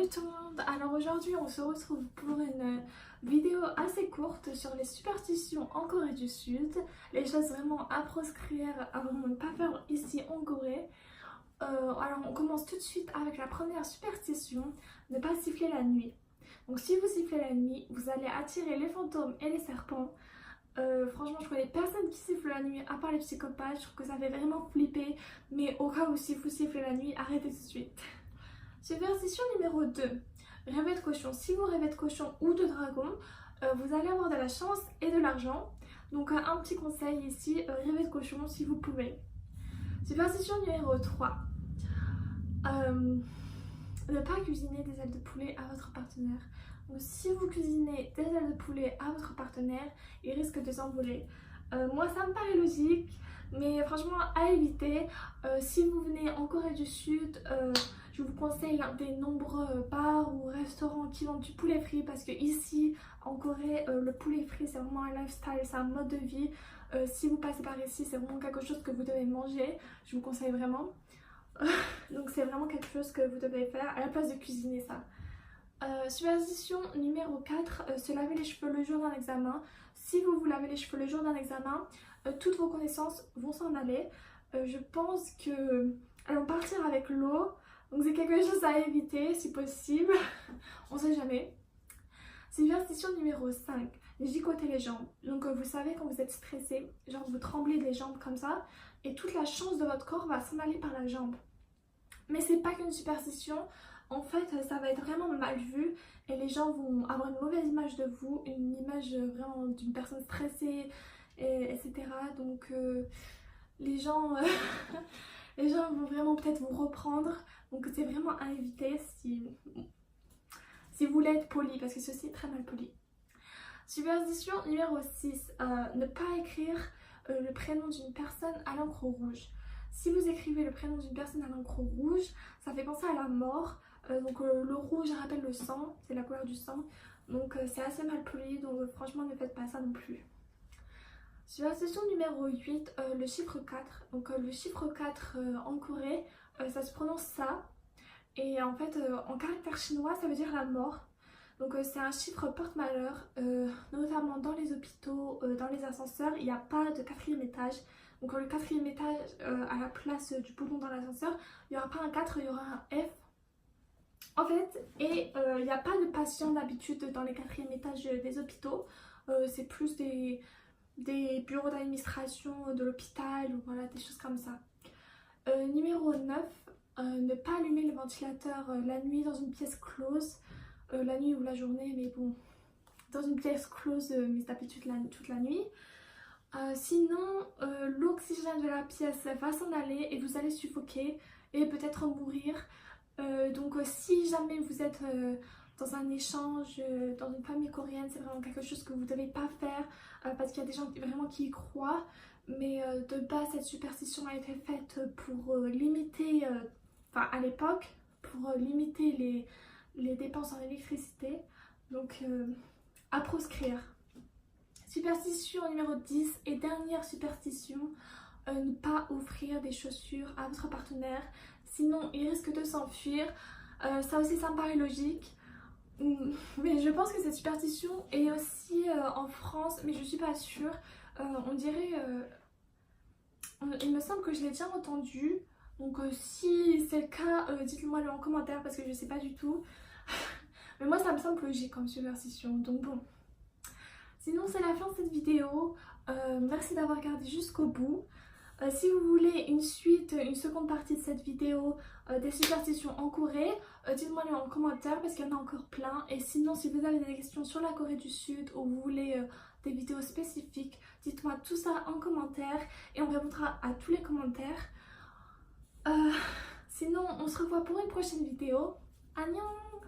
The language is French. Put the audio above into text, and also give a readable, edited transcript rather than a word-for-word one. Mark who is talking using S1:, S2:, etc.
S1: Salut tout le monde. Alors aujourd'hui on se retrouve pour une vidéo assez courte sur les superstitions en Corée du Sud, les choses vraiment à proscrire, à vraiment ne pas faire ici en Corée. Alors on commence tout de suite avec la première superstition, ne pas siffler la nuit. Donc si vous sifflez la nuit, vous allez attirer les fantômes et les serpents. Franchement je connais personne qui siffle la nuit à part les psychopathes, je trouve que ça fait vraiment flipper, mais au cas où si vous sifflez la nuit, arrêtez tout de suite. Superstition numéro 2, rêver de cochon. Si vous rêvez de cochon ou de dragon, vous allez avoir de la chance et de l'argent. Donc un petit conseil ici, rêvez de cochon si vous pouvez. Superstition numéro 3, ne pas cuisiner des ailes de poulet à votre partenaire. Donc si vous cuisinez des ailes de poulet à votre partenaire, il risque de s'envoler. Moi ça me paraît logique, mais franchement à éviter. Si vous venez en Corée du Sud, je vous conseille des nombreux bars ou restaurants qui vendent du poulet frit, parce que ici en Corée le poulet frit c'est vraiment un lifestyle, c'est un mode de vie. Si vous passez par ici, c'est vraiment quelque chose que vous devez manger, je vous conseille vraiment. Donc c'est vraiment quelque chose que vous devez faire à la place de cuisiner ça. Superstition numéro 4, se laver les cheveux le jour d'un examen. Si vous vous lavez les cheveux le jour d'un examen, toutes vos connaissances vont s'en aller. Je pense que elles vont partir avec l'eau, donc c'est quelque chose à éviter si possible. On sait jamais. Superstition numéro 5, gigoter les jambes. Donc vous savez quand vous êtes stressé, genre vous tremblez des jambes comme ça, et toute la chance de votre corps va s'en aller par la jambe. Mais c'est pas qu'une superstition, en fait ça va être vraiment mal vu et les gens vont avoir une mauvaise image de vous, une image vraiment d'une personne stressée, etc. Donc les gens, les gens vont vraiment peut-être vous reprendre, donc c'est vraiment à éviter si vous voulez être poli, parce que ceci est très mal poli. Superstition numéro 6, ne pas écrire le prénom d'une personne à l'encre rouge. Si vous écrivez le prénom d'une personne à l'encre rouge, ça fait penser à la mort. Donc le rouge rappelle le sang, c'est la couleur du sang. Donc c'est assez mal poli, donc franchement ne faites pas ça non plus. Superstition numéro 8, le chiffre 4. Donc le chiffre 4 en Corée, ça se prononce ça. Et en fait en caractère chinois ça veut dire la mort. Donc c'est un chiffre porte-malheur, notamment dans les hôpitaux, dans les ascenseurs, il n'y a pas de 4e étage. Donc le 4e étage, à la place du boulon dans l'ascenseur, il n'y aura pas un 4, il y aura un F. En fait, et il n'y a pas de patients d'habitude dans les 4e étages des hôpitaux. C'est plus des bureaux d'administration de l'hôpital, ou voilà, des choses comme ça. Numéro 9, ne pas allumer le ventilateur la nuit dans une pièce close. La nuit ou la journée, mais bon, dans une pièce close, mais d'habitude toute la nuit. Sinon, l'oxygène de la pièce va s'en aller et vous allez suffoquer et peut-être mourir. Donc si jamais vous êtes dans un échange, dans une famille coréenne, c'est vraiment quelque chose que vous ne devez pas faire, parce qu'il y a des gens vraiment qui y croient. Mais de base, cette superstition a été faite pour limiter, enfin à l'époque, pour limiter les dépenses en électricité, donc à proscrire. Superstition numéro 10 et dernière superstition, ne pas offrir des chaussures à votre partenaire, sinon il risque de s'enfuir. Ça aussi ça me paraît logique, mais je pense que cette superstition est aussi en France, mais je suis pas sûre. On dirait, il me semble que je l'ai déjà entendu. Donc si c'est le cas, dites-le-moi en commentaire parce que je sais pas du tout. Mais moi ça me semble logique comme superstition, donc bon. Sinon c'est la fin de cette vidéo, merci d'avoir regardé jusqu'au bout. Si vous voulez une suite, une seconde partie de cette vidéo des superstitions en Corée, dites-moi en commentaire parce qu'il y en a encore plein. Et sinon si vous avez des questions sur la Corée du Sud ou vous voulez des vidéos spécifiques, dites-moi tout ça en commentaire et on répondra à tous les commentaires. Sinon on se revoit pour une prochaine vidéo. Annyeong!